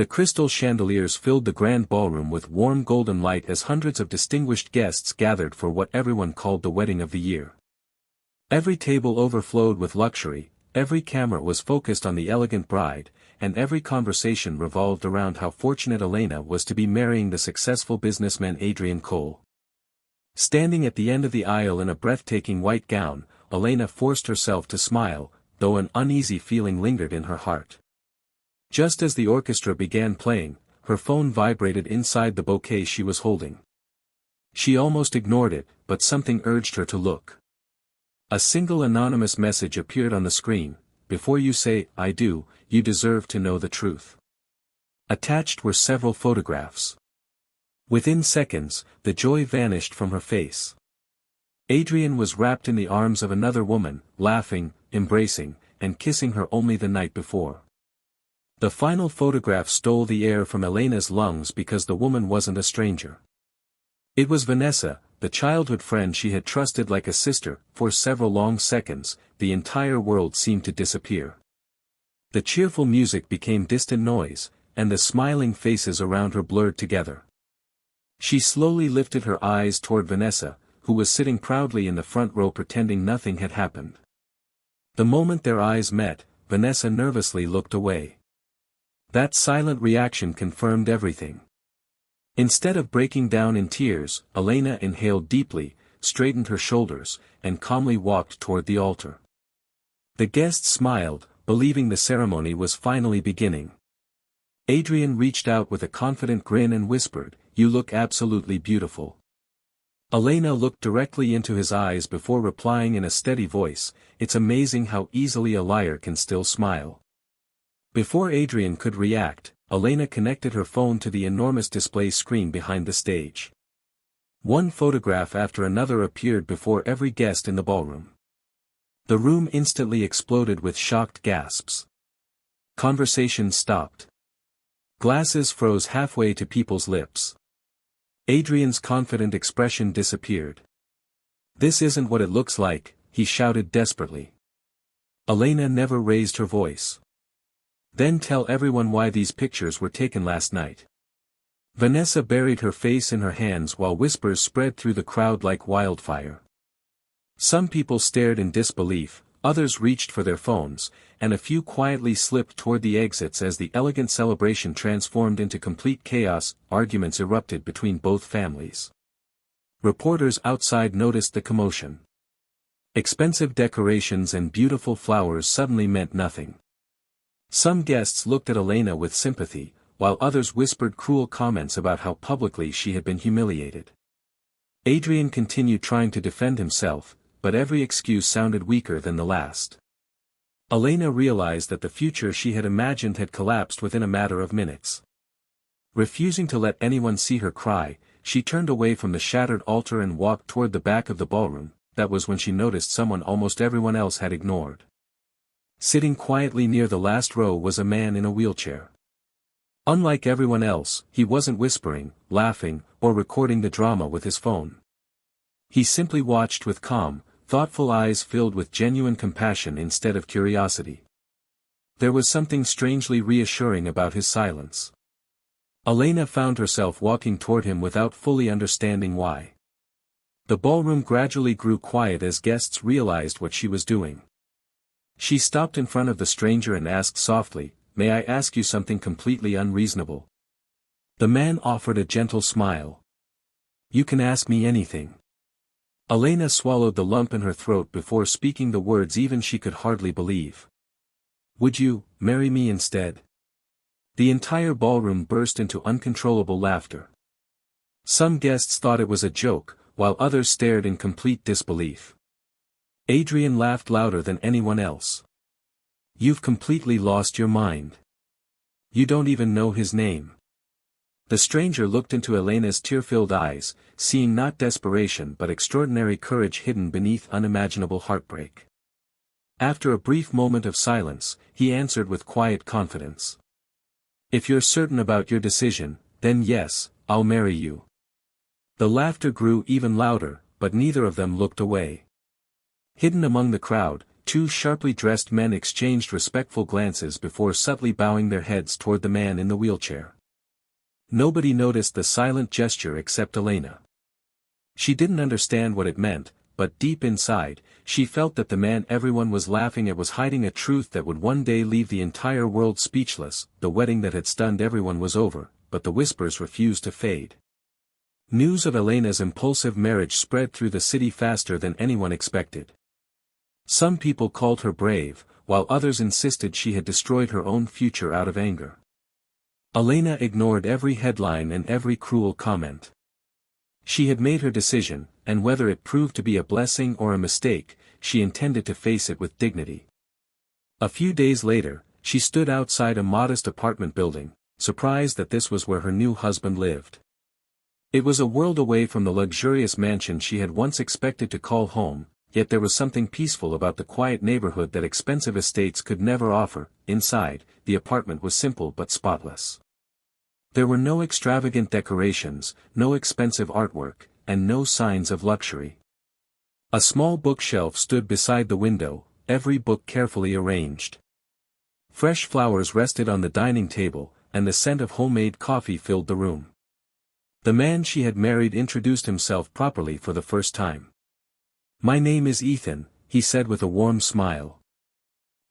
The crystal chandeliers filled the grand ballroom with warm golden light as hundreds of distinguished guests gathered for what everyone called the wedding of the year. Every table overflowed with luxury, every camera was focused on the elegant bride, and every conversation revolved around how fortunate Elena was to be marrying the successful businessman Adrian Cole. Standing at the end of the aisle in a breathtaking white gown, Elena forced herself to smile, though an uneasy feeling lingered in her heart. Just as the orchestra began playing, her phone vibrated inside the bouquet she was holding. She almost ignored it, but something urged her to look. A single anonymous message appeared on the screen: "Before you say, 'I do,' you deserve to know the truth." Attached were several photographs. Within seconds, the joy vanished from her face. Adrian was wrapped in the arms of another woman, laughing, embracing, and kissing her only the night before. The final photograph stole the air from Elena's lungs because the woman wasn't a stranger. It was Vanessa, the childhood friend she had trusted like a sister. For several long seconds, the entire world seemed to disappear. The cheerful music became distant noise, and the smiling faces around her blurred together. She slowly lifted her eyes toward Vanessa, who was sitting proudly in the front row pretending nothing had happened. The moment their eyes met, Vanessa nervously looked away. That silent reaction confirmed everything. Instead of breaking down in tears, Elena inhaled deeply, straightened her shoulders, and calmly walked toward the altar. The guests smiled, believing the ceremony was finally beginning. Adrian reached out with a confident grin and whispered, "You look absolutely beautiful." Elena looked directly into his eyes before replying in a steady voice, "It's amazing how easily a liar can still smile." Before Adrian could react, Elena connected her phone to the enormous display screen behind the stage. One photograph after another appeared before every guest in the ballroom. The room instantly exploded with shocked gasps. Conversations stopped. Glasses froze halfway to people's lips. Adrian's confident expression disappeared. "This isn't what it looks like," he shouted desperately. Elena never raised her voice. "Then tell everyone why these pictures were taken last night." Vanessa buried her face in her hands while whispers spread through the crowd like wildfire. Some people stared in disbelief, others reached for their phones, and a few quietly slipped toward the exits as the elegant celebration transformed into complete chaos. Arguments erupted between both families. Reporters outside noticed the commotion. Expensive decorations and beautiful flowers suddenly meant nothing. Some guests looked at Elena with sympathy, while others whispered cruel comments about how publicly she had been humiliated. Adrian continued trying to defend himself, but every excuse sounded weaker than the last. Elena realized that the future she had imagined had collapsed within a matter of minutes. Refusing to let anyone see her cry, she turned away from the shattered altar and walked toward the back of the ballroom. That was when she noticed someone almost everyone else had ignored. Sitting quietly near the last row was a man in a wheelchair. Unlike everyone else, he wasn't whispering, laughing, or recording the drama with his phone. He simply watched with calm, thoughtful eyes filled with genuine compassion instead of curiosity. There was something strangely reassuring about his silence. Elena found herself walking toward him without fully understanding why. The ballroom gradually grew quiet as guests realized what she was doing. She stopped in front of the stranger and asked softly, "May I ask you something completely unreasonable?" The man offered a gentle smile. "You can ask me anything." Elena swallowed the lump in her throat before speaking the words even she could hardly believe. "Would you marry me instead?" The entire ballroom burst into uncontrollable laughter. Some guests thought it was a joke, while others stared in complete disbelief. Adrian laughed louder than anyone else. "You've completely lost your mind. You don't even know his name." The stranger looked into Elena's tear-filled eyes, seeing not desperation but extraordinary courage hidden beneath unimaginable heartbreak. After a brief moment of silence, he answered with quiet confidence. "If you're certain about your decision, then yes, I'll marry you." The laughter grew even louder, but neither of them looked away. Hidden among the crowd, two sharply dressed men exchanged respectful glances before subtly bowing their heads toward the man in the wheelchair. Nobody noticed the silent gesture except Elena. She didn't understand what it meant, but deep inside, she felt that the man everyone was laughing at was hiding a truth that would one day leave the entire world speechless. The wedding that had stunned everyone was over, but the whispers refused to fade. News of Elena's impulsive marriage spread through the city faster than anyone expected. Some people called her brave, while others insisted she had destroyed her own future out of anger. Elena ignored every headline and every cruel comment. She had made her decision, and whether it proved to be a blessing or a mistake, she intended to face it with dignity. A few days later, she stood outside a modest apartment building, surprised that this was where her new husband lived. It was a world away from the luxurious mansion she had once expected to call home, yet there was something peaceful about the quiet neighborhood that expensive estates could never offer. Inside, the apartment was simple but spotless. There were no extravagant decorations, no expensive artwork, and no signs of luxury. A small bookshelf stood beside the window, every book carefully arranged. Fresh flowers rested on the dining table, and the scent of homemade coffee filled the room. The man she had married introduced himself properly for the first time. "My name is Ethan," he said with a warm smile.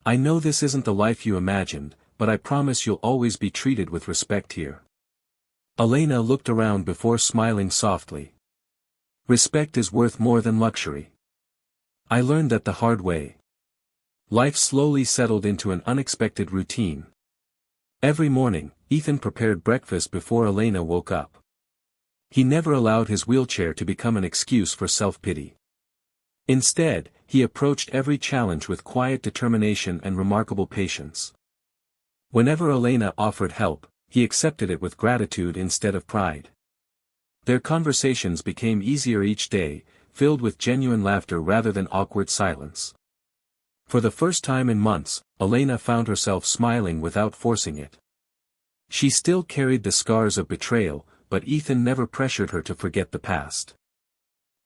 "I know this isn't the life you imagined, but I promise you'll always be treated with respect here." Elena looked around before smiling softly. "Respect is worth more than luxury. I learned that the hard way." Life slowly settled into an unexpected routine. Every morning, Ethan prepared breakfast before Elena woke up. He never allowed his wheelchair to become an excuse for self-pity. Instead, he approached every challenge with quiet determination and remarkable patience. Whenever Elena offered help, he accepted it with gratitude instead of pride. Their conversations became easier each day, filled with genuine laughter rather than awkward silence. For the first time in months, Elena found herself smiling without forcing it. She still carried the scars of betrayal, but Ethan never pressured her to forget the past.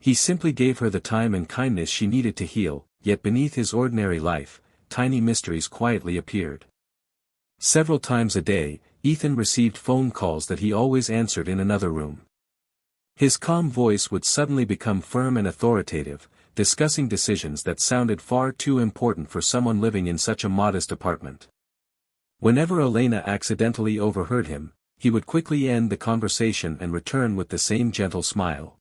He simply gave her the time and kindness she needed to heal, yet beneath his ordinary life, tiny mysteries quietly appeared. Several times a day, Ethan received phone calls that he always answered in another room. His calm voice would suddenly become firm and authoritative, discussing decisions that sounded far too important for someone living in such a modest apartment. Whenever Elena accidentally overheard him, he would quickly end the conversation and return with the same gentle smile.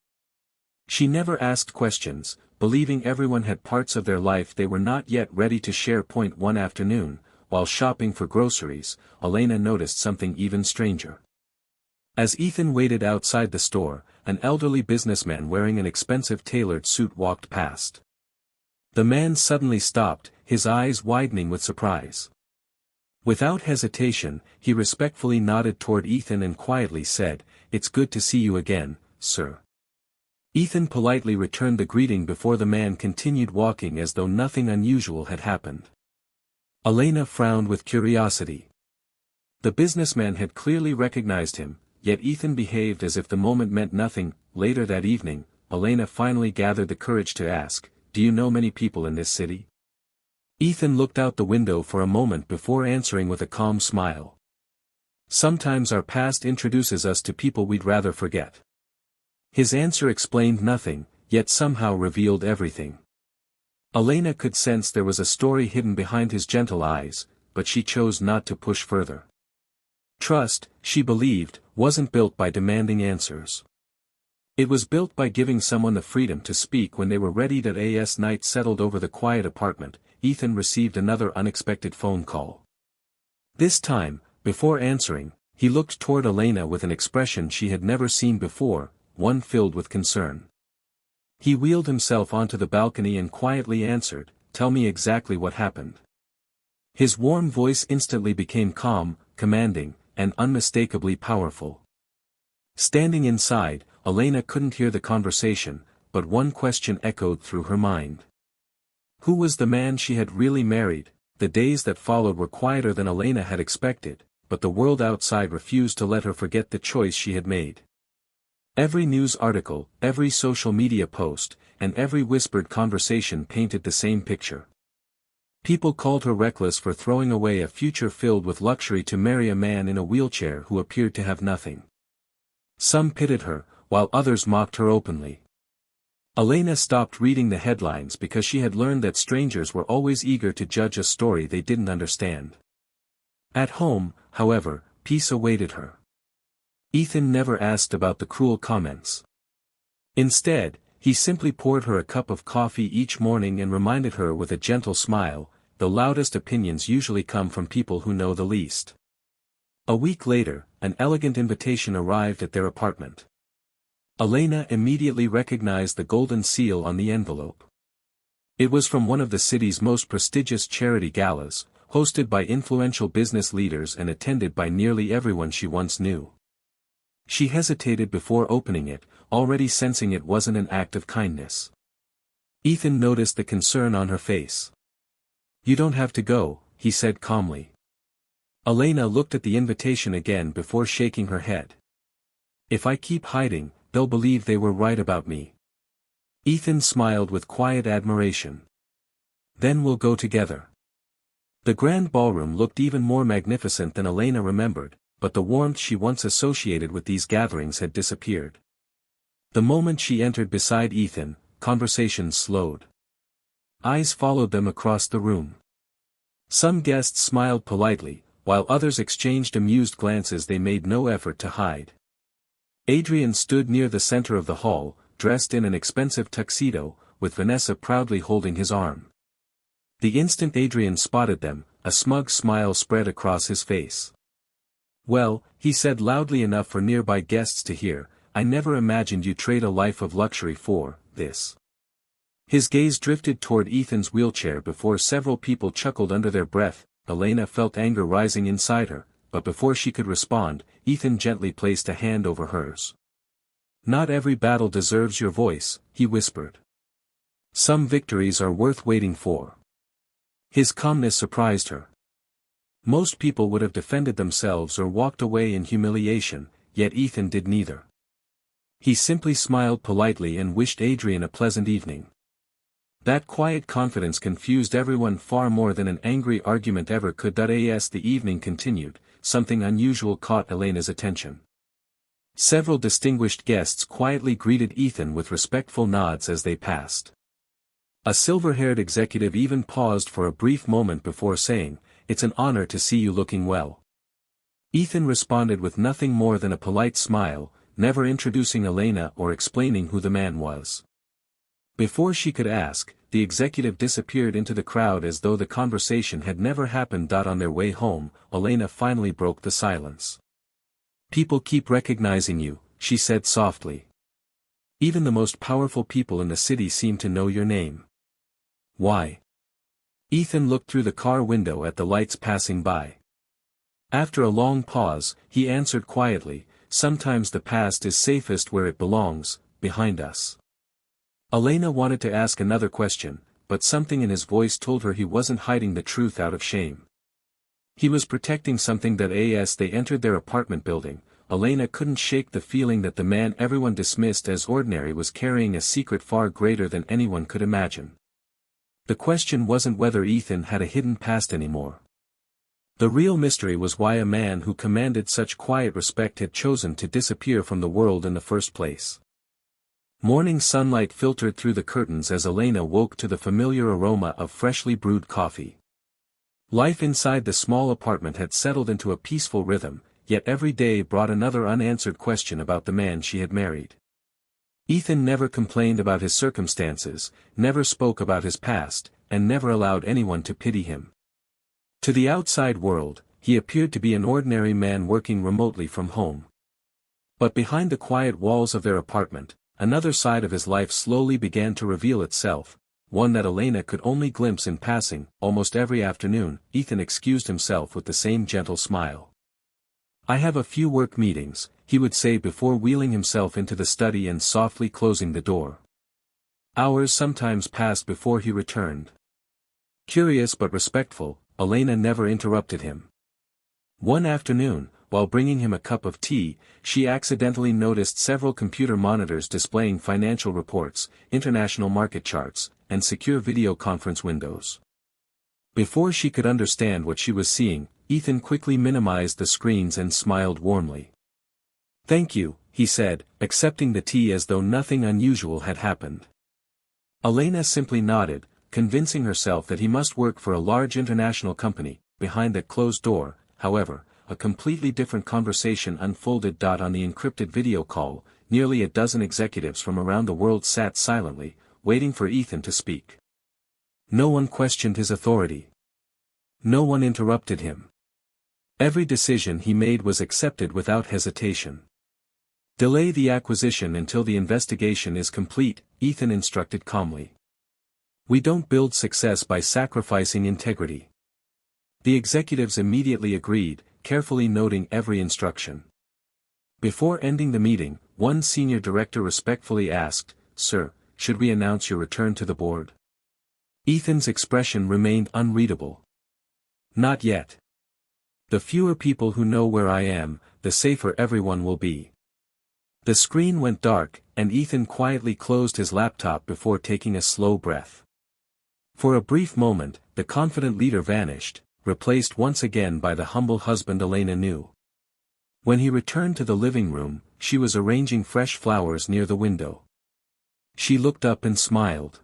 She never asked questions, believing everyone had parts of their life they were not yet ready to share. One afternoon, while shopping for groceries, Elena noticed something even stranger. As Ethan waited outside the store, an elderly businessman wearing an expensive tailored suit walked past. The man suddenly stopped, his eyes widening with surprise. Without hesitation, he respectfully nodded toward Ethan and quietly said, "It's good to see you again, sir." Ethan politely returned the greeting before the man continued walking as though nothing unusual had happened. Elena frowned with curiosity. The businessman had clearly recognized him, yet Ethan behaved as if the moment meant nothing. Later that evening, Elena finally gathered the courage to ask, "Do you know many people in this city?" Ethan looked out the window for a moment before answering with a calm smile. "Sometimes our past introduces us to people we'd rather forget." His answer explained nothing, yet somehow revealed everything. Elena could sense there was a story hidden behind his gentle eyes, but she chose not to push further. Trust, she believed, wasn't built by demanding answers. It was built by giving someone the freedom to speak when they were ready. As night settled over the quiet apartment, Ethan received another unexpected phone call. This time, before answering, he looked toward Elena with an expression she had never seen before, one filled with concern. He wheeled himself onto the balcony and quietly answered, "Tell me exactly what happened." His warm voice instantly became calm, commanding, and unmistakably powerful. Standing inside, Elena couldn't hear the conversation, but one question echoed through her mind. Who was the man she had really married? The days that followed were quieter than Elena had expected, but the world outside refused to let her forget the choice she had made. Every news article, every social media post, and every whispered conversation painted the same picture. People called her reckless for throwing away a future filled with luxury to marry a man in a wheelchair who appeared to have nothing. Some pitied her, while others mocked her openly. Elena stopped reading the headlines because she had learned that strangers were always eager to judge a story they didn't understand. At home, however, peace awaited her. Ethan never asked about the cruel comments. Instead, he simply poured her a cup of coffee each morning and reminded her with a gentle smile, the loudest opinions usually come from people who know the least. A week later, an elegant invitation arrived at their apartment. Elena immediately recognized the golden seal on the envelope. It was from one of the city's most prestigious charity galas, hosted by influential business leaders and attended by nearly everyone she once knew. She hesitated before opening it, already sensing it wasn't an act of kindness. Ethan noticed the concern on her face. "You don't have to go," he said calmly. Elena looked at the invitation again before shaking her head. "If I keep hiding, they'll believe they were right about me." Ethan smiled with quiet admiration. "Then we'll go together." The grand ballroom looked even more magnificent than Elena remembered, but the warmth she once associated with these gatherings had disappeared. The moment she entered beside Ethan, conversations slowed. Eyes followed them across the room. Some guests smiled politely, while others exchanged amused glances they made no effort to hide. Adrian stood near the center of the hall, dressed in an expensive tuxedo, with Vanessa proudly holding his arm. The instant Adrian spotted them, a smug smile spread across his face. "Well," he said loudly enough for nearby guests to hear, "I never imagined you'd trade a life of luxury for this." His gaze drifted toward Ethan's wheelchair before several people chuckled under their breath. Elena felt anger rising inside her, but before she could respond, Ethan gently placed a hand over hers. "Not every battle deserves your voice," he whispered. "Some victories are worth waiting for." His calmness surprised her. Most people would have defended themselves or walked away in humiliation, yet Ethan did neither. He simply smiled politely and wished Adrian a pleasant evening. That quiet confidence confused everyone far more than an angry argument ever could. As the evening continued, something unusual caught Elena's attention. Several distinguished guests quietly greeted Ethan with respectful nods as they passed. A silver-haired executive even paused for a brief moment before saying, "It's an honor to see you looking well." Ethan responded with nothing more than a polite smile, never introducing Elena or explaining who the man was. Before she could ask, the executive disappeared into the crowd as though the conversation had never happened. On their way home, Elena finally broke the silence. "People keep recognizing you," she said softly. "Even the most powerful people in the city seem to know your name. Why?" Ethan looked through the car window at the lights passing by. After a long pause, he answered quietly, "Sometimes the past is safest where it belongs, behind us." Elena wanted to ask another question, but something in his voice told her he wasn't hiding the truth out of shame. He was protecting something. As they entered their apartment building, Elena couldn't shake the feeling that the man everyone dismissed as ordinary was carrying a secret far greater than anyone could imagine. The question wasn't whether Ethan had a hidden past anymore. The real mystery was why a man who commanded such quiet respect had chosen to disappear from the world in the first place. Morning sunlight filtered through the curtains as Elena woke to the familiar aroma of freshly brewed coffee. Life inside the small apartment had settled into a peaceful rhythm, yet every day brought another unanswered question about the man she had married. Ethan never complained about his circumstances, never spoke about his past, and never allowed anyone to pity him. To the outside world, he appeared to be an ordinary man working remotely from home. But behind the quiet walls of their apartment, another side of his life slowly began to reveal itself, one that Elena could only glimpse in passing. Almost every afternoon, Ethan excused himself with the same gentle smile. "I have a few work meetings," he would say before wheeling himself into the study and softly closing the door. Hours sometimes passed before he returned. Curious but respectful, Elena never interrupted him. One afternoon, while bringing him a cup of tea, she accidentally noticed several computer monitors displaying financial reports, international market charts, and secure video conference windows. Before she could understand what she was seeing, Ethan quickly minimized the screens and smiled warmly. "Thank you," he said, accepting the tea as though nothing unusual had happened. Elena simply nodded, convincing herself that he must work for a large international company. Behind that closed door, however, a completely different conversation unfolded. On the encrypted video call, nearly a dozen executives from around the world sat silently, waiting for Ethan to speak. No one questioned his authority. No one interrupted him. Every decision he made was accepted without hesitation. "Delay the acquisition until the investigation is complete," Ethan instructed calmly. "We don't build success by sacrificing integrity." The executives immediately agreed, carefully noting every instruction. Before ending the meeting, one senior director respectfully asked, "Sir, should we announce your return to the board?" Ethan's expression remained unreadable. "Not yet. The fewer people who know where I am, the safer everyone will be." The screen went dark, and Ethan quietly closed his laptop before taking a slow breath. For a brief moment, the confident leader vanished, replaced once again by the humble husband Elena knew. When he returned to the living room, she was arranging fresh flowers near the window. She looked up and smiled.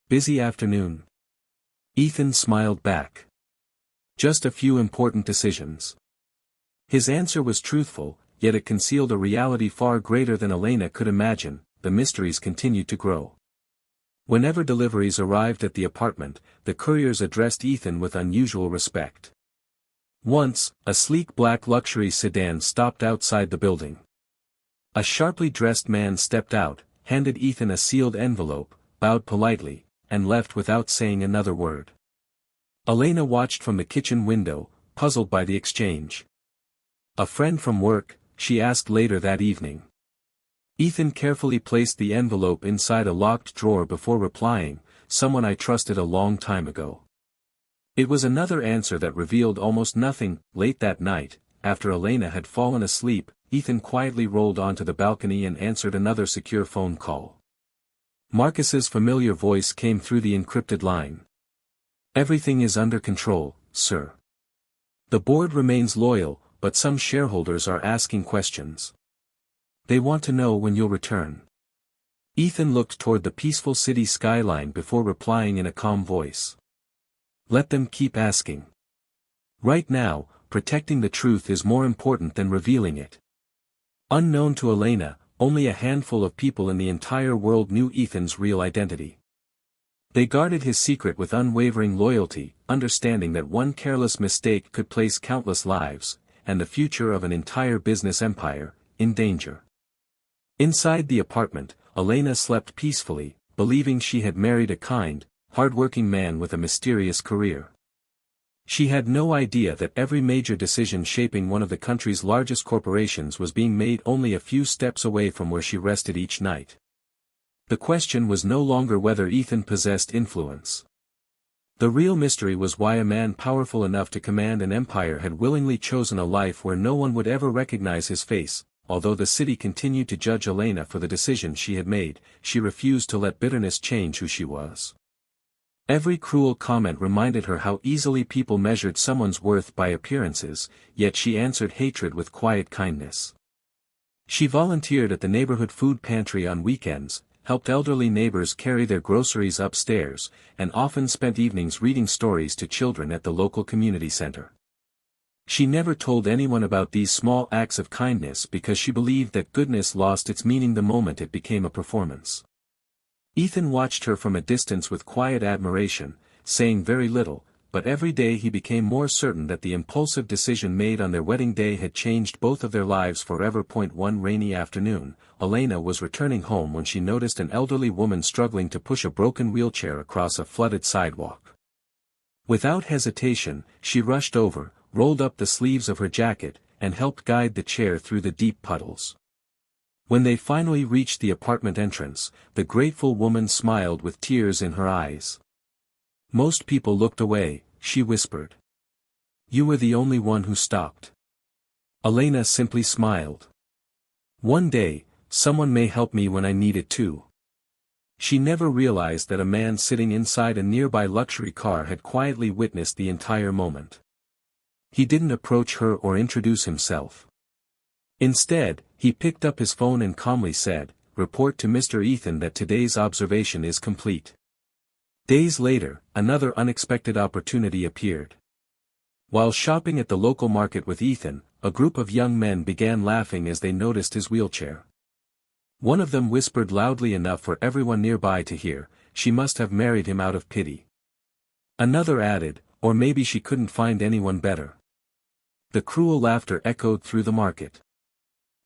"Busy afternoon?" Ethan smiled back. "Just a few important decisions." His answer was truthful, yet it concealed a reality far greater than Elena could imagine. The mysteries continued to grow. Whenever deliveries arrived at the apartment, the couriers addressed Ethan with unusual respect. Once, a sleek black luxury sedan stopped outside the building. A sharply dressed man stepped out, handed Ethan a sealed envelope, bowed politely, and left without saying another word. Elena watched from the kitchen window, puzzled by the exchange. "A friend from work?" she asked later that evening. Ethan carefully placed the envelope inside a locked drawer before replying, "Someone I trusted a long time ago." It was another answer that revealed almost nothing. Late that night, after Elena had fallen asleep, Ethan quietly rolled onto the balcony and answered another secure phone call. Marcus's familiar voice came through the encrypted line. "Everything is under control, sir. The board remains loyal, but some shareholders are asking questions. They want to know when you'll return." Ethan looked toward the peaceful city skyline before replying in a calm voice. "Let them keep asking. Right now, protecting the truth is more important than revealing it." Unknown to Elena, only a handful of people in the entire world knew Ethan's real identity. They guarded his secret with unwavering loyalty, understanding that one careless mistake could place countless lives, and the future of an entire business empire, in danger. Inside the apartment, Elena slept peacefully, believing she had married a kind, hard-working man with a mysterious career. She had no idea that every major decision shaping one of the country's largest corporations was being made only a few steps away from where she rested each night. The question was no longer whether Ethan possessed influence. The real mystery was why a man powerful enough to command an empire had willingly chosen a life where no one would ever recognize his face. Although the city continued to judge Elena for the decision she had made, she refused to let bitterness change who she was. Every cruel comment reminded her how easily people measured someone's worth by appearances, yet she answered hatred with quiet kindness. She volunteered at the neighborhood food pantry on weekends, helped elderly neighbors carry their groceries upstairs, and often spent evenings reading stories to children at the local community center. She never told anyone about these small acts of kindness because she believed that goodness lost its meaning the moment it became a performance. Ethan watched her from a distance with quiet admiration, saying very little, but every day he became more certain that the impulsive decision made on their wedding day had changed both of their lives forever. One rainy afternoon, Elena was returning home when she noticed an elderly woman struggling to push a broken wheelchair across a flooded sidewalk. Without hesitation, she rushed over, rolled up the sleeves of her jacket, and helped guide the chair through the deep puddles. When they finally reached the apartment entrance, the grateful woman smiled with tears in her eyes. "Most people looked away," she whispered. "You were the only one who stopped." Elena simply smiled. "One day, someone may help me when I need it too." She never realized that a man sitting inside a nearby luxury car had quietly witnessed the entire moment. He didn't approach her or introduce himself. Instead, he picked up his phone and calmly said, "Report to Mr. Ethan that today's observation is complete." Days later, another unexpected opportunity appeared. While shopping at the local market with Ethan, a group of young men began laughing as they noticed his wheelchair. One of them whispered loudly enough for everyone nearby to hear, "She must have married him out of pity." Another added, "Or maybe she couldn't find anyone better." The cruel laughter echoed through the market.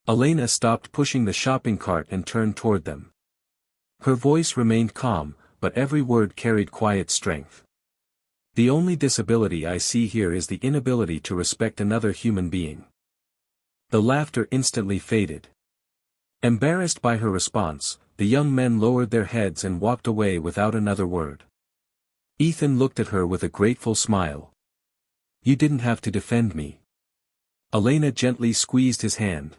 Elena stopped pushing the shopping cart and turned toward them. Her voice remained calm, but every word carried quiet strength. "The only disability I see here is the inability to respect another human being." The laughter instantly faded. Embarrassed by her response, the young men lowered their heads and walked away without another word. Ethan looked at her with a grateful smile. "You didn't have to defend me." Elena gently squeezed his hand.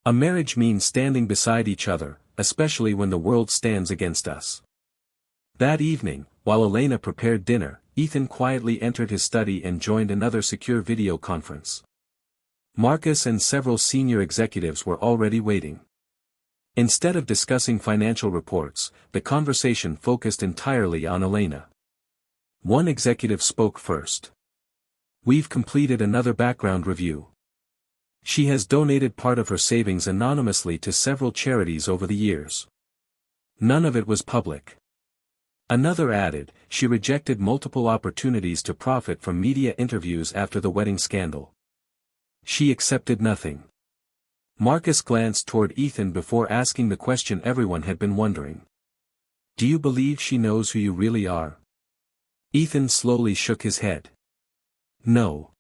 "A marriage means standing beside each other, especially when the world stands against us." That evening, while Elena prepared dinner, Ethan quietly entered his study and joined another secure video conference. Marcus and several senior executives were already waiting. Instead of discussing financial reports, the conversation focused entirely on Elena. One executive spoke first. "We've completed another background review. She has donated part of her savings anonymously to several charities over the years. None of it was public." Another added, "She rejected multiple opportunities to profit from media interviews after the wedding scandal. She accepted nothing." Marcus glanced toward Ethan before asking the question everyone had been wondering. "Do you believe she knows who you really are?" Ethan slowly shook his head. "No.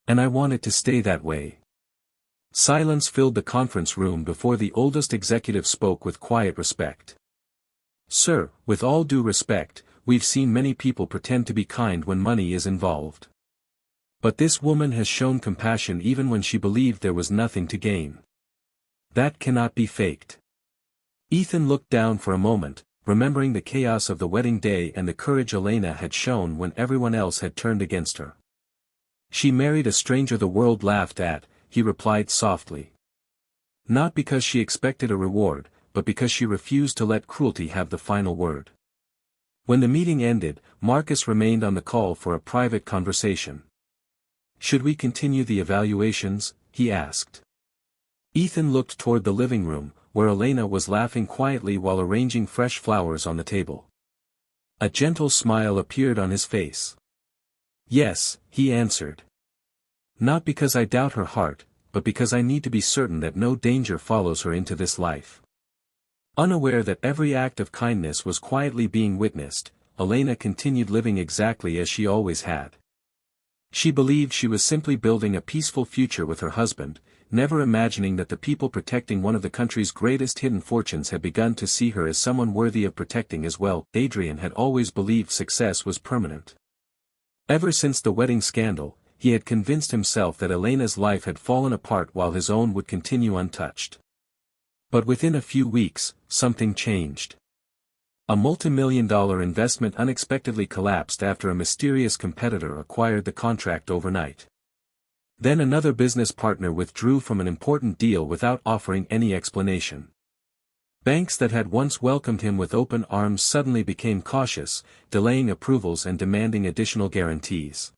And I want it to stay that way." Silence filled the conference room before the oldest executive spoke with quiet respect. "Sir, with all due respect, we've seen many people pretend to be kind when money is involved. But this woman has shown compassion even when she believed there was nothing to gain. That cannot be faked." Ethan looked down for a moment, remembering the chaos of the wedding day and the courage Elena had shown when everyone else had turned against her. "She married a stranger the world laughed at," he replied softly. "Not because she expected a reward, but because she refused to let cruelty have the final word." When the meeting ended, Marcus remained on the call for a private conversation. "Should we continue the evaluations?" he asked. Ethan looked toward the living room, where Elena was laughing quietly while arranging fresh flowers on the table. A gentle smile appeared on his face. "Yes," he answered. "Not because I doubt her heart, but because I need to be certain that no danger follows her into this life." Unaware that every act of kindness was quietly being witnessed, Elena continued living exactly as she always had. She believed she was simply building a peaceful future with her husband, never imagining that the people protecting one of the country's greatest hidden fortunes had begun to see her as someone worthy of protecting as well. Adrian had always believed success was permanent. Ever since the wedding scandal, he had convinced himself that Elena's life had fallen apart while his own would continue untouched. But within a few weeks, something changed. A multi-million-dollar investment unexpectedly collapsed after a mysterious competitor acquired the contract overnight. Then another business partner withdrew from an important deal without offering any explanation. Banks that had once welcomed him with open arms suddenly became cautious, delaying approvals and demanding additional guarantees.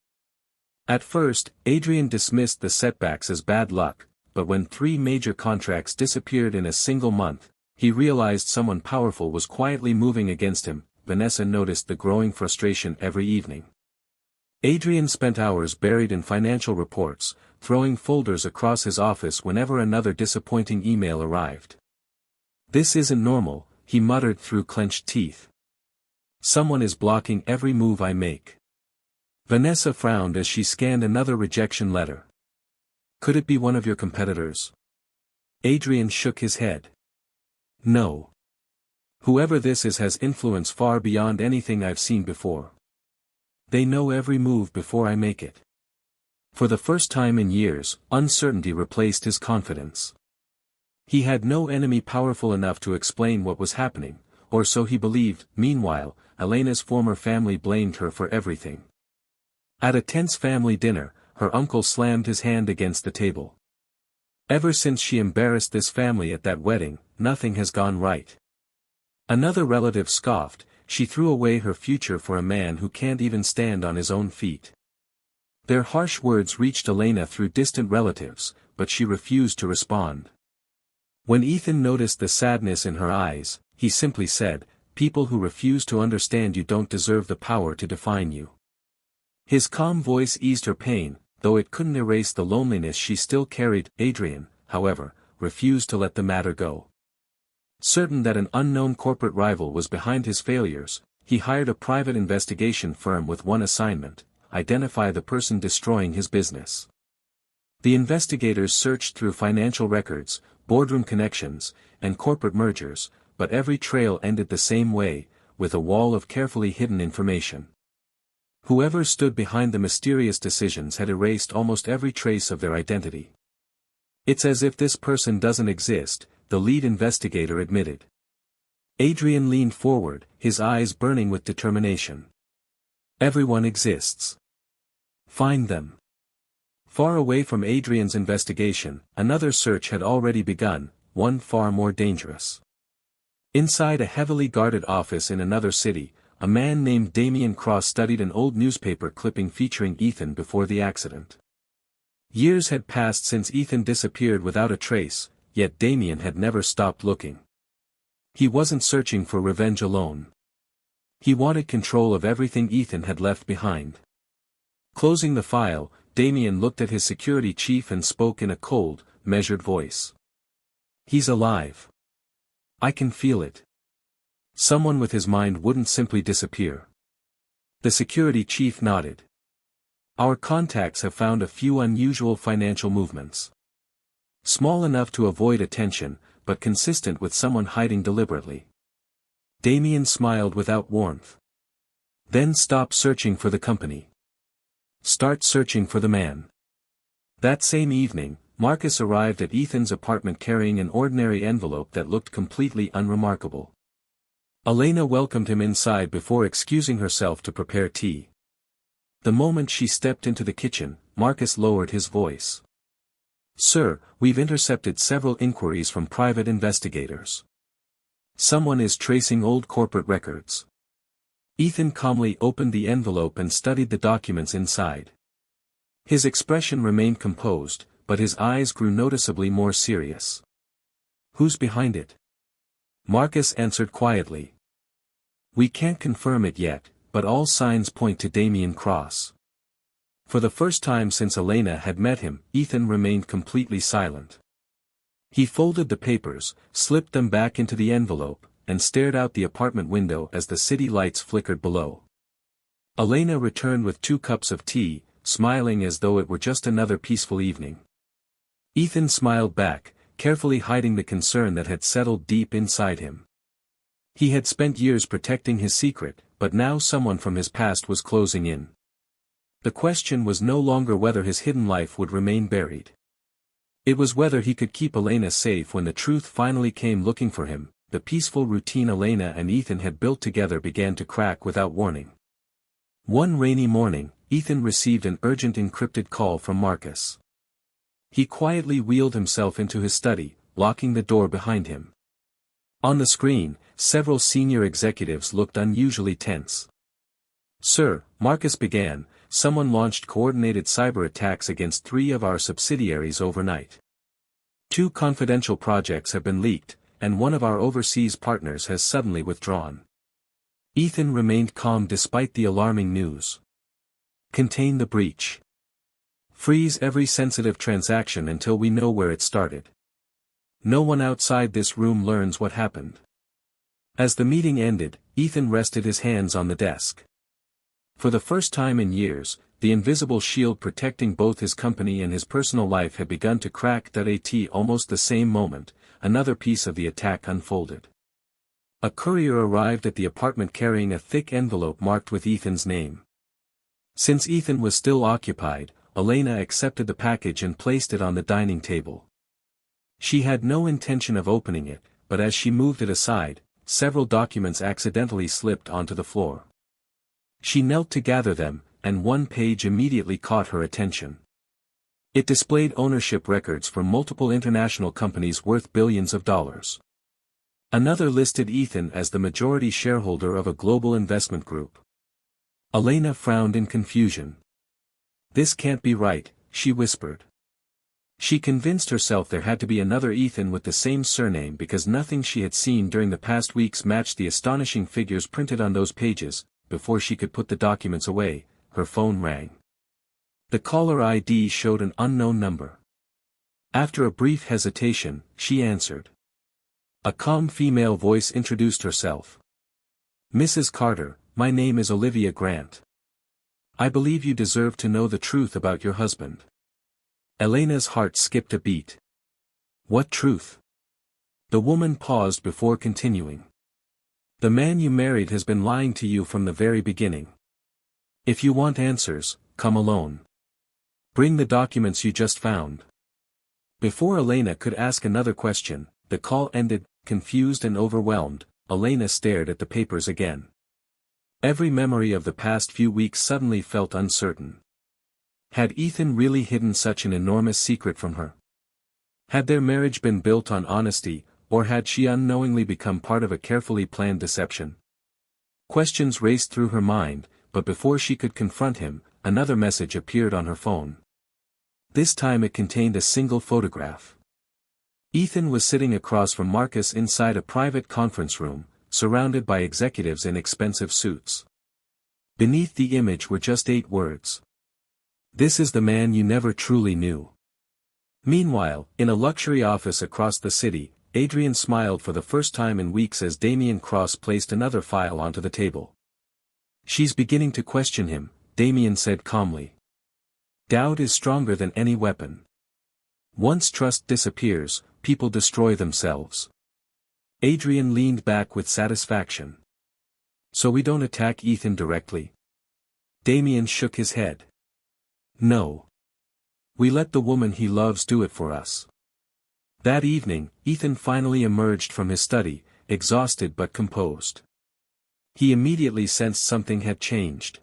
At first, Adrian dismissed the setbacks as bad luck, but when 3 major contracts disappeared in a single month, he realized someone powerful was quietly moving against him. Vanessa noticed the growing frustration every evening. Adrian spent hours buried in financial reports, throwing folders across his office whenever another disappointing email arrived. "This isn't normal," he muttered through clenched teeth. "Someone is blocking every move I make." Vanessa frowned as she scanned another rejection letter. "Could it be one of your competitors?" Adrian shook his head. "No. Whoever this is has influence far beyond anything I've seen before. They know every move before I make it." For the first time in years, uncertainty replaced his confidence. He had no enemy powerful enough to explain what was happening, Or so he believed. Meanwhile, Elena's former family blamed her for everything. At a tense family dinner, her uncle slammed his hand against the table. Ever since she embarrassed this family at that wedding, nothing has gone right. Another relative scoffed, she threw away her future for a man who can't even stand on his own feet. Their harsh words reached Elena through distant relatives, but she refused to respond. When Ethan noticed the sadness in her eyes, he simply said, "People who refuse to understand you don't deserve the power to define you." His calm voice eased her pain, though it couldn't erase the loneliness she still carried. Adrian, however, refused to let the matter go. Certain that an unknown corporate rival was behind his failures, he hired a private investigation firm with one assignment: identify the person destroying his business. The investigators searched through financial records, boardroom connections, and corporate mergers, but every trail ended the same way, with a wall of carefully hidden information. Whoever stood behind the mysterious decisions had erased almost every trace of their identity. "It's as if this person doesn't exist," the lead investigator admitted. Adrian leaned forward, his eyes burning with determination. "Everyone exists. Find them." Far away from Adrian's investigation, another search had already begun, one far more dangerous. Inside a heavily guarded office in another city, a man named Damien Cross studied an old newspaper clipping featuring Ethan before the accident. Years had passed since Ethan disappeared without a trace, yet Damien had never stopped looking. He wasn't searching for revenge alone. He wanted control of everything Ethan had left behind. Closing the file, Damien looked at his security chief and spoke in a cold, measured voice. "He's alive. I can feel it. Someone with his mind wouldn't simply disappear." The security chief nodded. "Our contacts have found a few unusual financial movements. Small enough to avoid attention, but consistent with someone hiding deliberately." Damien smiled without warmth. "Then stop searching for the company. Start searching for the man." That same evening, Marcus arrived at Ethan's apartment carrying an ordinary envelope that looked completely unremarkable. Elena welcomed him inside before excusing herself to prepare tea. The moment she stepped into the kitchen, Marcus lowered his voice. "Sir, we've intercepted several inquiries from private investigators. Someone is tracing old corporate records." Ethan calmly opened the envelope and studied the documents inside. His expression remained composed, but his eyes grew noticeably more serious. "Who's behind it?" Marcus answered quietly. "We can't confirm it yet, but all signs point to Damien Cross." For the first time since Elena had met him, Ethan remained completely silent. He folded the papers, slipped them back into the envelope, and stared out the apartment window as the city lights flickered below. Elena returned with 2 cups of tea, smiling as though it were just another peaceful evening. Ethan smiled back, carefully hiding the concern that had settled deep inside him. He had spent years protecting his secret, but now someone from his past was closing in. The question was no longer whether his hidden life would remain buried. It was whether he could keep Elena safe when the truth finally came looking for him. The peaceful routine Elena and Ethan had built together began to crack without warning. One rainy morning, Ethan received an urgent encrypted call from Marcus. He quietly wheeled himself into his study, locking the door behind him. On the screen, several senior executives looked unusually tense. "Sir," Marcus began, "someone launched coordinated cyber attacks against 3 of our subsidiaries overnight. 2 confidential projects have been leaked, and one of our overseas partners has suddenly withdrawn." Ethan remained calm despite the alarming news. "Contain the breach. Freeze every sensitive transaction until we know where it started. No one outside this room learns what happened." As the meeting ended, Ethan rested his hands on the desk. For the first time in years, the invisible shield protecting both his company and his personal life had begun to crack. At almost the same moment, another piece of the attack unfolded. A courier arrived at the apartment carrying a thick envelope marked with Ethan's name. Since Ethan was still occupied, Elena accepted the package and placed it on the dining table. She had no intention of opening it, but as she moved it aside, several documents accidentally slipped onto the floor. She knelt to gather them, and one page immediately caught her attention. It displayed ownership records for multiple international companies worth billions of dollars. Another listed Ethan as the majority shareholder of a global investment group. Elena frowned in confusion. "This can't be right," she whispered. She convinced herself there had to be another Ethan with the same surname because nothing she had seen during the past weeks matched the astonishing figures printed on those pages. Before she could put the documents away, her phone rang. The caller ID showed an unknown number. After a brief hesitation, she answered. A calm female voice introduced herself. "Mrs. Carter, my name is Olivia Grant. I believe you deserve to know the truth about your husband." Elena's heart skipped a beat. "What truth?" The woman paused before continuing. "The man you married has been lying to you from the very beginning. If you want answers, come alone. Bring the documents you just found." Before Elena could ask another question, the call ended. Confused and overwhelmed, Elena stared at the papers again. Every memory of the past few weeks suddenly felt uncertain. Had Ethan really hidden such an enormous secret from her? Had their marriage been built on honesty, or had she unknowingly become part of a carefully planned deception? Questions raced through her mind, but before she could confront him, another message appeared on her phone. This time it contained a single photograph. Ethan was sitting across from Marcus inside a private conference room, surrounded by executives in expensive suits. Beneath the image were just 8 words. "This is the man you never truly knew." Meanwhile, in a luxury office across the city, Adrian smiled for the first time in weeks as Damien Cross placed another file onto the table. "She's beginning to question him," Damien said calmly. "Doubt is stronger than any weapon. Once trust disappears, people destroy themselves." Adrian leaned back with satisfaction. "So we don't attack Ethan directly?" Damien shook his head. "No. We let the woman he loves do it for us." That evening, Ethan finally emerged from his study, exhausted but composed. He immediately sensed something had changed.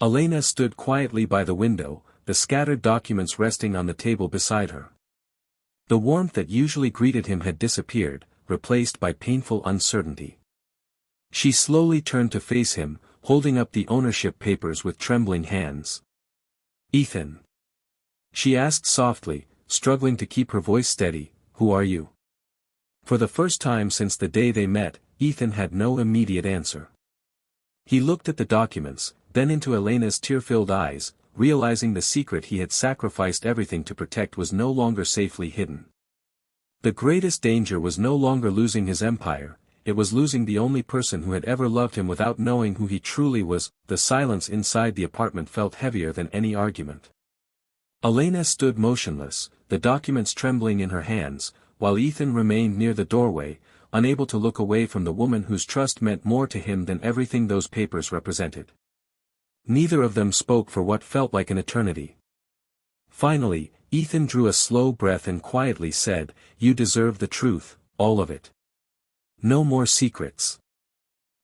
Elena stood quietly by the window, the scattered documents resting on the table beside her. The warmth that usually greeted him had disappeared, replaced by painful uncertainty. She slowly turned to face him, holding up the ownership papers with trembling hands. "Ethan," she asked softly, struggling to keep her voice steady, "who are you?" For the first time since the day they met, Ethan had no immediate answer. He looked at the documents, then into Elena's tear-filled eyes, realizing the secret he had sacrificed everything to protect was no longer safely hidden. The greatest danger was no longer losing his empire, it was losing the only person who had ever loved him without knowing who he truly was. The silence inside the apartment felt heavier than any argument. Elena stood motionless, the documents trembling in her hands, while Ethan remained near the doorway, unable to look away from the woman whose trust meant more to him than everything those papers represented. Neither of them spoke for what felt like an eternity. Finally, Ethan drew a slow breath and quietly said, "You deserve the truth, all of it. No more secrets."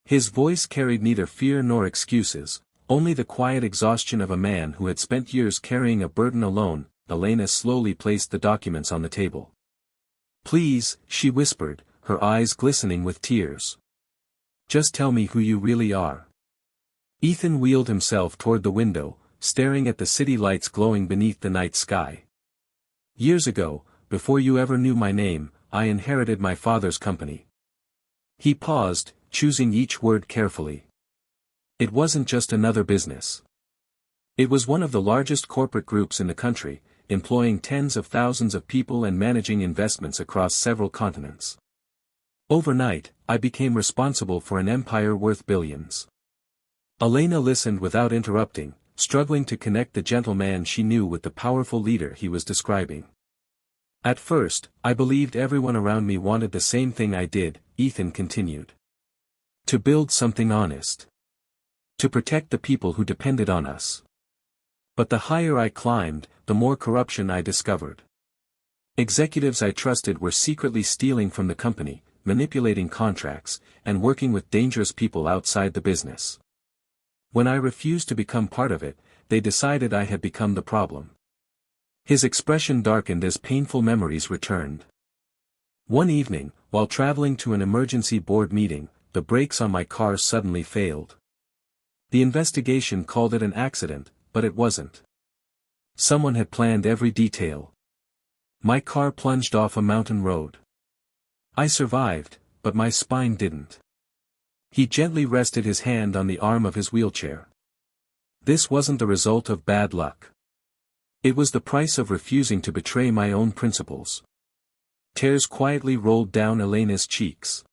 His voice carried neither fear nor excuses, only the quiet exhaustion of a man who had spent years carrying a burden alone. Elena slowly placed the documents on the table. "Please," she whispered, her eyes glistening with tears. "Just tell me who you really are." Ethan wheeled himself toward the window, staring at the city lights glowing beneath the night sky. "Years ago, before you ever knew my name, I inherited my father's company." He paused, choosing each word carefully. It wasn't just another business. It was one of the largest corporate groups in the country, employing tens of thousands of people and managing investments across several continents. Overnight, I became responsible for an empire worth billions. Elena listened without interrupting, struggling to connect the gentleman she knew with the powerful leader he was describing. "At first, I believed everyone around me wanted the same thing I did," Ethan continued. "To build something honest. To protect the people who depended on us. But the higher I climbed, the more corruption I discovered. Executives I trusted were secretly stealing from the company, manipulating contracts, and working with dangerous people outside the business. When I refused to become part of it, they decided I had become the problem. His expression darkened as painful memories returned. One evening, while traveling to an emergency board meeting, the brakes on my car suddenly failed. The investigation called it an accident, but it wasn't. Someone had planned every detail. My car plunged off a mountain road. I survived, but my spine didn't. He gently rested his hand on the arm of his wheelchair. This wasn't the result of bad luck. It was the price of refusing to betray my own principles. Tears quietly rolled down Elena's cheeks.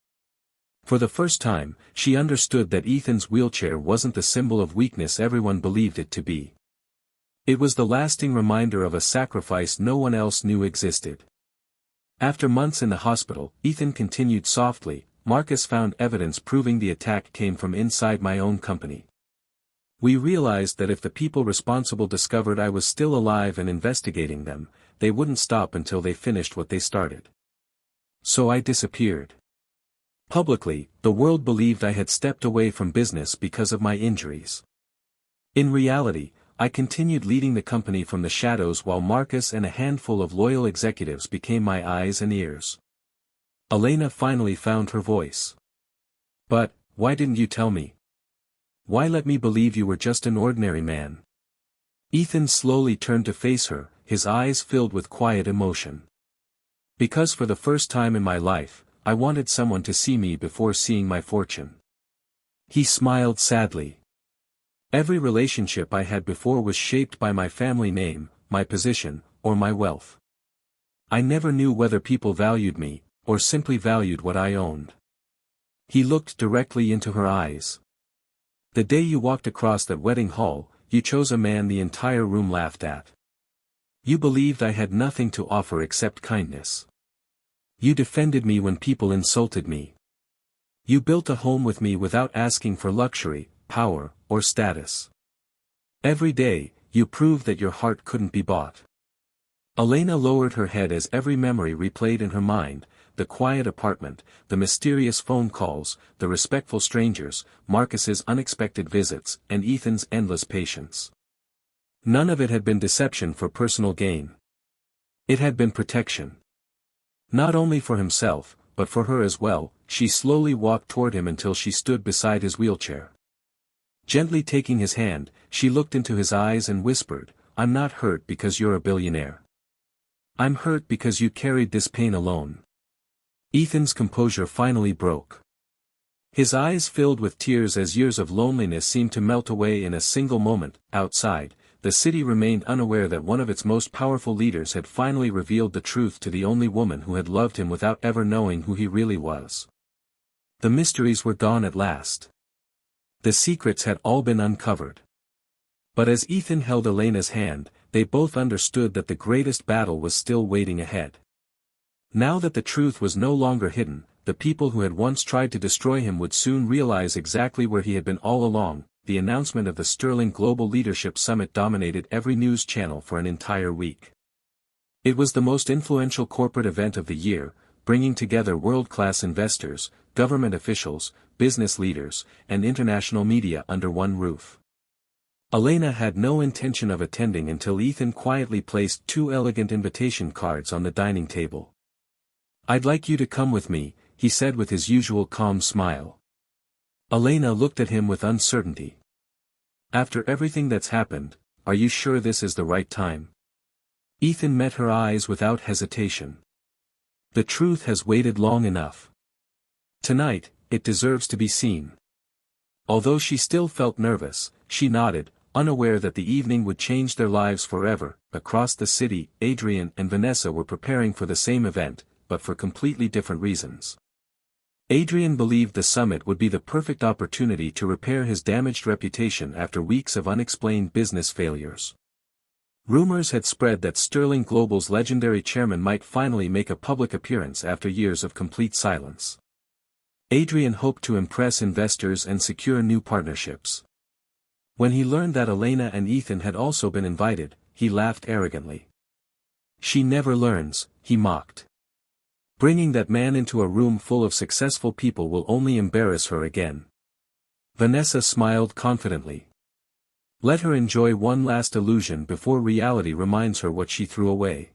For the first time, she understood that Ethan's wheelchair wasn't the symbol of weakness everyone believed it to be. It was the lasting reminder of a sacrifice no one else knew existed. After months in the hospital, Ethan continued softly, Marcus found evidence proving the attack came from inside my own company. We realized that if the people responsible discovered I was still alive and investigating them, they wouldn't stop until they finished what they started. So I disappeared. Publicly, the world believed I had stepped away from business because of my injuries. In reality, I continued leading the company from the shadows while Marcus and a handful of loyal executives became my eyes and ears. Elena finally found her voice. But, why didn't you tell me? Why let me believe you were just an ordinary man? Ethan slowly turned to face her, his eyes filled with quiet emotion. Because for the first time in my life, I wanted someone to see me before seeing my fortune. He smiled sadly. Every relationship I had before was shaped by my family name, my position, or my wealth. I never knew whether people valued me, or simply valued what I owned. He looked directly into her eyes. The day you walked across that wedding hall, you chose a man the entire room laughed at. You believed I had nothing to offer except kindness. You defended me when people insulted me. You built a home with me without asking for luxury, power, or status. Every day, you proved that your heart couldn't be bought. Elena lowered her head as every memory replayed in her mind, the quiet apartment, the mysterious phone calls, the respectful strangers, Marcus's unexpected visits, and Ethan's endless patience. None of it had been deception for personal gain. It had been protection. Not only for himself, but for her as well. She slowly walked toward him until she stood beside his wheelchair. Gently taking his hand, she looked into his eyes and whispered, "I'm not hurt because you're a billionaire. I'm hurt because you carried this pain alone." Ethan's composure finally broke. His eyes filled with tears as years of loneliness seemed to melt away in a single moment. Outside, the city remained unaware that one of its most powerful leaders had finally revealed the truth to the only woman who had loved him without ever knowing who he really was. The mysteries were gone at last. The secrets had all been uncovered. But as Ethan held Elena's hand, they both understood that the greatest battle was still waiting ahead. Now that the truth was no longer hidden, the people who had once tried to destroy him would soon realize exactly where he had been all along. The announcement of the Sterling Global Leadership Summit dominated every news channel for an entire week. It was the most influential corporate event of the year, bringing together world-class investors, government officials, business leaders, and international media under one roof. Elena had no intention of attending until Ethan quietly placed 2 elegant invitation cards on the dining table. "I'd like you to come with me," he said with his usual calm smile. Elena looked at him with uncertainty. "After everything that's happened, are you sure this is the right time?" Ethan met her eyes without hesitation. "The truth has waited long enough. Tonight, it deserves to be seen." Although she still felt nervous, she nodded, unaware that the evening would change their lives forever. Across the city, Adrian and Vanessa were preparing for the same event, but for completely different reasons. Adrian believed the summit would be the perfect opportunity to repair his damaged reputation after weeks of unexplained business failures. Rumors had spread that Sterling Global's legendary chairman might finally make a public appearance after years of complete silence. Adrian hoped to impress investors and secure new partnerships. When he learned that Elena and Ethan had also been invited, he laughed arrogantly. "She never learns," he mocked. Bringing that man into a room full of successful people will only embarrass her again. Vanessa smiled confidently. Let her enjoy one last illusion before reality reminds her what she threw away.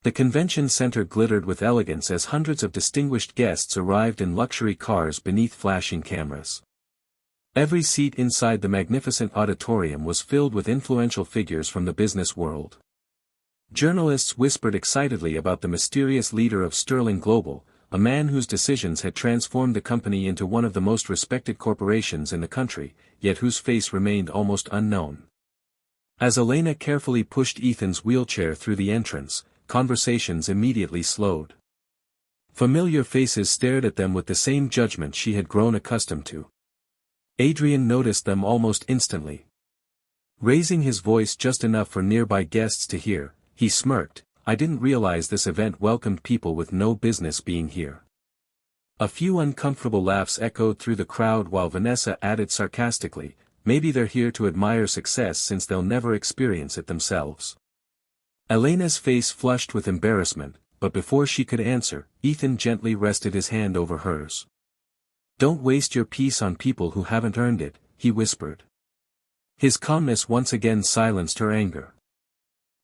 The convention center glittered with elegance as hundreds of distinguished guests arrived in luxury cars beneath flashing cameras. Every seat inside the magnificent auditorium was filled with influential figures from the business world. Journalists whispered excitedly about the mysterious leader of Sterling Global, a man whose decisions had transformed the company into one of the most respected corporations in the country, yet whose face remained almost unknown. As Elena carefully pushed Ethan's wheelchair through the entrance, conversations immediately slowed. Familiar faces stared at them with the same judgment she had grown accustomed to. Adrian noticed them almost instantly. Raising his voice just enough for nearby guests to hear, he smirked, "I didn't realize this event welcomed people with no business being here." A few uncomfortable laughs echoed through the crowd while Vanessa added sarcastically, "Maybe they're here to admire success since they'll never experience it themselves." Elena's face flushed with embarrassment, but before she could answer, Ethan gently rested his hand over hers. "Don't waste your peace on people who haven't earned it," he whispered. His calmness once again silenced her anger.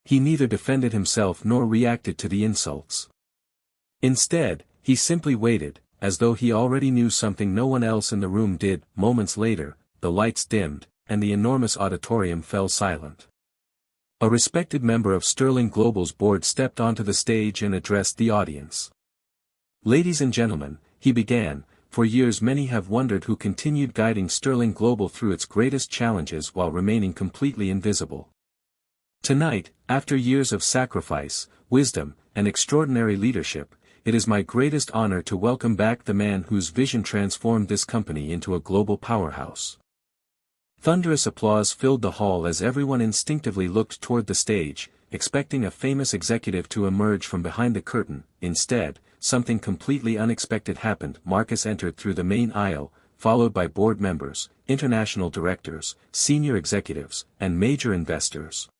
He neither defended himself nor reacted to the insults. Instead, he simply waited, as though he already knew something no one else in the room did. Moments later, the lights dimmed, and the enormous auditorium fell silent. A respected member of Sterling Global's board stepped onto the stage and addressed the audience. "Ladies and gentlemen," he began, "for years many have wondered who continued guiding Sterling Global through its greatest challenges while remaining completely invisible. Tonight, after years of sacrifice, wisdom, and extraordinary leadership, it is my greatest honor to welcome back the man whose vision transformed this company into a global powerhouse." Thunderous applause filled the hall as everyone instinctively looked toward the stage, expecting a famous executive to emerge from behind the curtain. Instead, something completely unexpected happened. Marcus entered through the main aisle, followed by board members, international directors, senior executives, and major investors.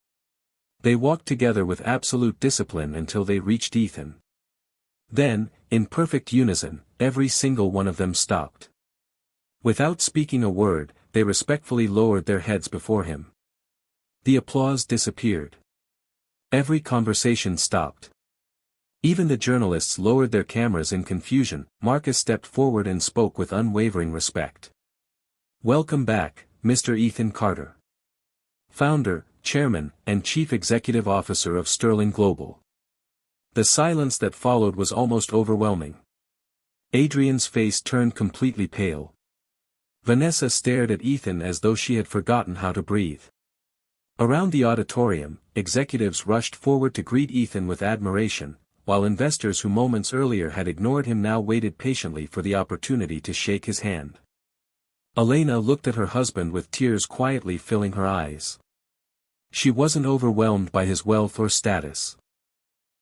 They walked together with absolute discipline until they reached Ethan. Then, in perfect unison, every single one of them stopped. Without speaking a word, they respectfully lowered their heads before him. The applause disappeared. Every conversation stopped. Even the journalists lowered their cameras in confusion. Marcus stepped forward and spoke with unwavering respect. "Welcome back, Mr. Ethan Carter. Founder, Chairman, and Chief Executive Officer of Sterling Global." The silence that followed was almost overwhelming. Adrian's face turned completely pale. Vanessa stared at Ethan as though she had forgotten how to breathe. Around the auditorium, executives rushed forward to greet Ethan with admiration, while investors who moments earlier had ignored him now waited patiently for the opportunity to shake his hand. Elena looked at her husband with tears quietly filling her eyes. She wasn't overwhelmed by his wealth or status.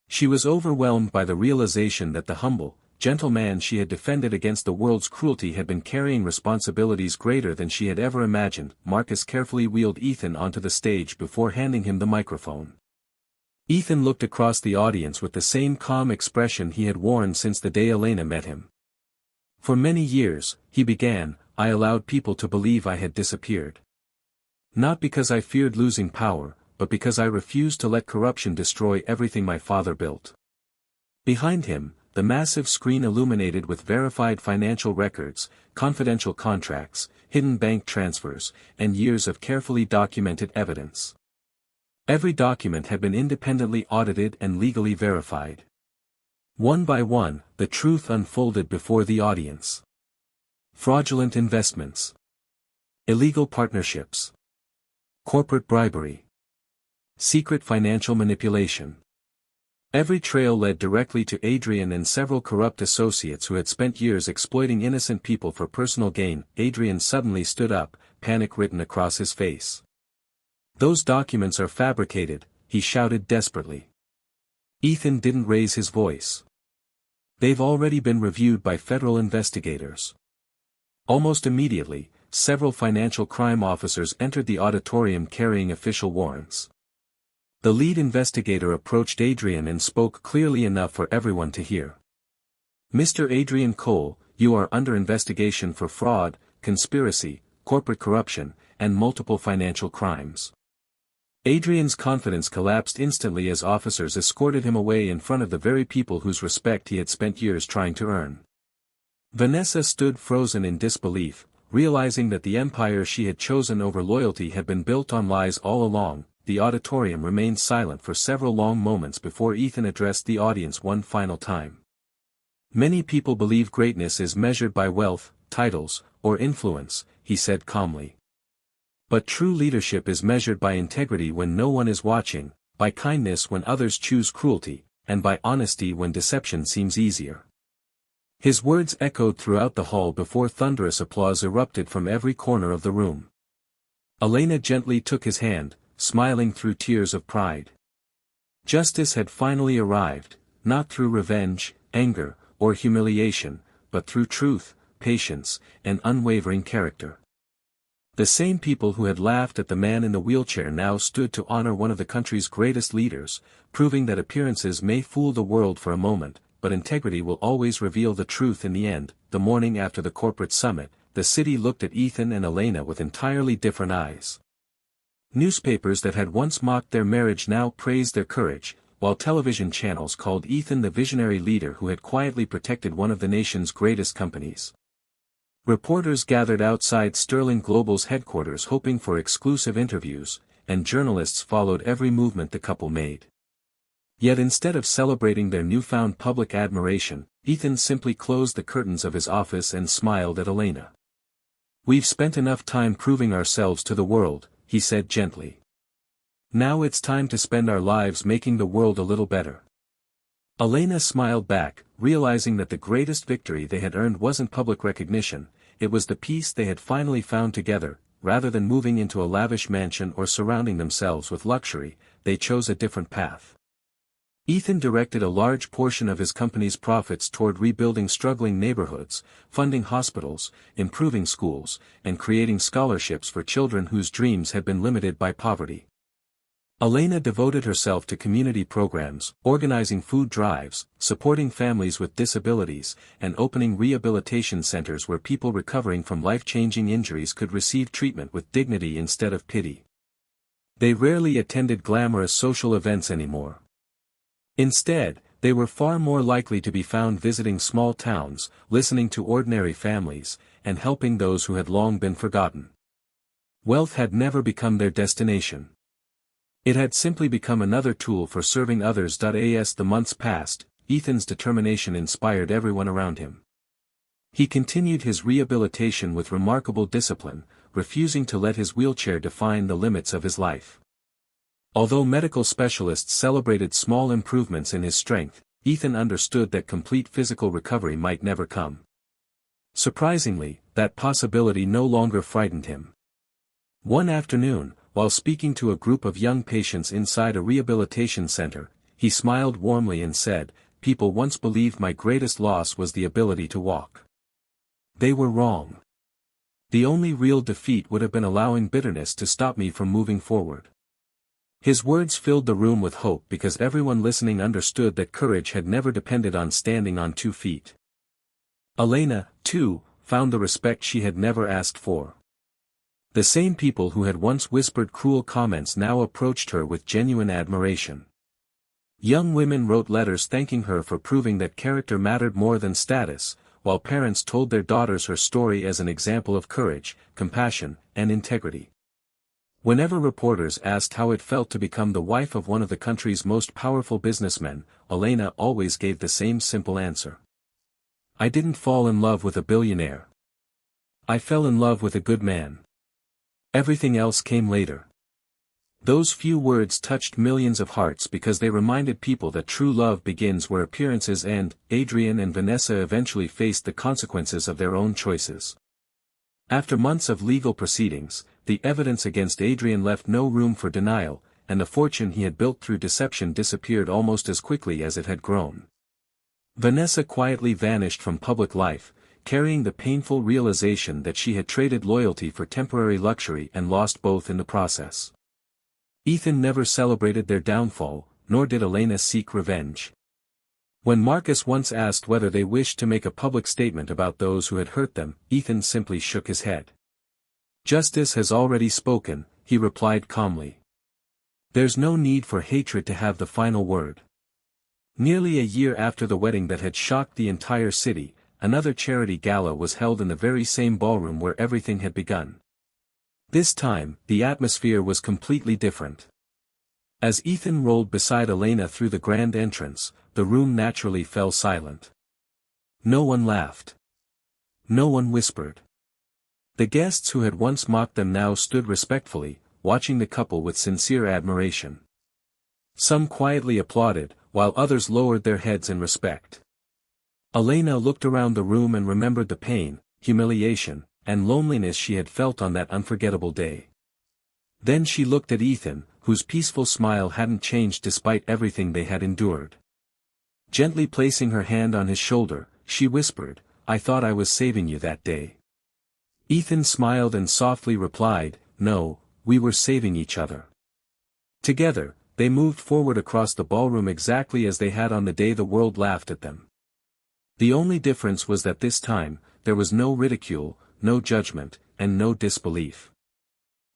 She was overwhelmed by the realization that the humble, gentle man she had defended against the world's cruelty had been carrying responsibilities greater than she had ever imagined. Marcus carefully wheeled Ethan onto the stage before handing him the microphone. Ethan looked across the audience with the same calm expression he had worn since the day Elena met him. "For many years," he began, "I allowed people to believe I had disappeared. Not because I feared losing power, but because I refused to let corruption destroy everything my father built." Behind him, the massive screen illuminated with verified financial records, confidential contracts, hidden bank transfers, and years of carefully documented evidence. Every document had been independently audited and legally verified. One by one, the truth unfolded before the audience. Fraudulent investments. Illegal partnerships. Corporate bribery. Secret financial manipulation. Every trail led directly to Adrian and several corrupt associates who had spent years exploiting innocent people for personal gain. Adrian suddenly stood up, panic written across his face. "Those documents are fabricated," he shouted desperately. Ethan didn't raise his voice. "They've already been reviewed by federal investigators." Almost immediately, several financial crime officers entered the auditorium carrying official warrants. The lead investigator approached Adrian and spoke clearly enough for everyone to hear. Mr. Adrian Cole, you are under investigation for fraud, conspiracy, corporate corruption, and multiple financial crimes. Adrian's confidence collapsed instantly as officers escorted him away in front of the very people whose respect he had spent years trying to earn. Vanessa stood frozen in disbelief, realizing that the empire she had chosen over loyalty had been built on lies all along. The auditorium remained silent for several long moments before Ethan addressed the audience one final time. Many people believe greatness is measured by wealth, titles, or influence, he said calmly. But true leadership is measured by integrity when no one is watching, by kindness when others choose cruelty, and by honesty when deception seems easier. His words echoed throughout the hall before thunderous applause erupted from every corner of the room. Elena gently took his hand, smiling through tears of pride. Justice had finally arrived, not through revenge, anger, or humiliation, but through truth, patience, and unwavering character. The same people who had laughed at the man in the wheelchair now stood to honor one of the country's greatest leaders, proving that appearances may fool the world for a moment, but integrity will always reveal the truth in the end. The morning after the corporate summit, the city looked at Ethan and Elena with entirely different eyes. Newspapers that had once mocked their marriage now praised their courage, while television channels called Ethan the visionary leader who had quietly protected one of the nation's greatest companies. Reporters gathered outside Sterling Global's headquarters hoping for exclusive interviews, and journalists followed every movement the couple made. Yet instead of celebrating their newfound public admiration, Ethan simply closed the curtains of his office and smiled at Elena. "We've spent enough time proving ourselves to the world," he said gently. "Now it's time to spend our lives making the world a little better." Elena smiled back, realizing that the greatest victory they had earned wasn't public recognition, it was the peace they had finally found together. Rather than moving into a lavish mansion or surrounding themselves with luxury, they chose a different path. Ethan directed a large portion of his company's profits toward rebuilding struggling neighborhoods, funding hospitals, improving schools, and creating scholarships for children whose dreams had been limited by poverty. Elena devoted herself to community programs, organizing food drives, supporting families with disabilities, and opening rehabilitation centers where people recovering from life-changing injuries could receive treatment with dignity instead of pity. They rarely attended glamorous social events anymore. Instead, they were far more likely to be found visiting small towns, listening to ordinary families, and helping those who had long been forgotten. Wealth had never become their destination. It had simply become another tool for serving others. As the months passed, Ethan's determination inspired everyone around him. He continued his rehabilitation with remarkable discipline, refusing to let his wheelchair define the limits of his life. Although medical specialists celebrated small improvements in his strength, Ethan understood that complete physical recovery might never come. Surprisingly, that possibility no longer frightened him. One afternoon, while speaking to a group of young patients inside a rehabilitation center, he smiled warmly and said, "People once believed my greatest loss was the ability to walk. They were wrong. The only real defeat would have been allowing bitterness to stop me from moving forward." His words filled the room with hope because everyone listening understood that courage had never depended on standing on 2 feet. Elena, too, found the respect she had never asked for. The same people who had once whispered cruel comments now approached her with genuine admiration. Young women wrote letters thanking her for proving that character mattered more than status, while parents told their daughters her story as an example of courage, compassion, and integrity. Whenever reporters asked how it felt to become the wife of one of the country's most powerful businessmen, Elena always gave the same simple answer. "I didn't fall in love with a billionaire. I fell in love with a good man. Everything else came later." Those few words touched millions of hearts because they reminded people that true love begins where appearances end. Adrian and Vanessa eventually faced the consequences of their own choices. After months of legal proceedings, the evidence against Adrian left no room for denial, and the fortune he had built through deception disappeared almost as quickly as it had grown. Vanessa quietly vanished from public life, carrying the painful realization that she had traded loyalty for temporary luxury and lost both in the process. Ethan never celebrated their downfall, nor did Elena seek revenge. When Marcus once asked whether they wished to make a public statement about those who had hurt them, Ethan simply shook his head. Justice has already spoken, he replied calmly. There's no need for hatred to have the final word. Nearly a year after the wedding that had shocked the entire city, another charity gala was held in the very same ballroom where everything had begun. This time, the atmosphere was completely different. As Ethan rolled beside Elena through the grand entrance, the room naturally fell silent. No one laughed. No one whispered. The guests who had once mocked them now stood respectfully, watching the couple with sincere admiration. Some quietly applauded, while others lowered their heads in respect. Elena looked around the room and remembered the pain, humiliation, and loneliness she had felt on that unforgettable day. Then she looked at Ethan, whose peaceful smile hadn't changed despite everything they had endured. Gently placing her hand on his shoulder, she whispered, "I thought I was saving you that day." Ethan smiled and softly replied, "No, we were saving each other." Together, they moved forward across the ballroom exactly as they had on the day the world laughed at them. The only difference was that this time, there was no ridicule, no judgment, and no disbelief.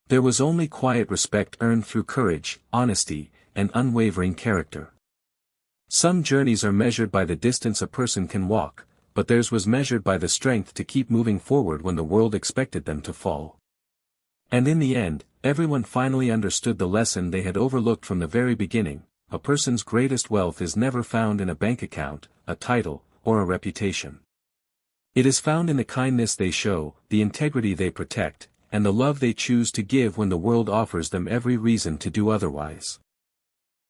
There was only quiet respect earned through courage, honesty, and unwavering character. Some journeys are measured by the distance a person can walk, but theirs was measured by the strength to keep moving forward when the world expected them to fall. And in the end, everyone finally understood the lesson they had overlooked from the very beginning: a person's greatest wealth is never found in a bank account, a title, or a reputation. It is found in the kindness they show, the integrity they protect, and the love they choose to give when the world offers them every reason to do otherwise.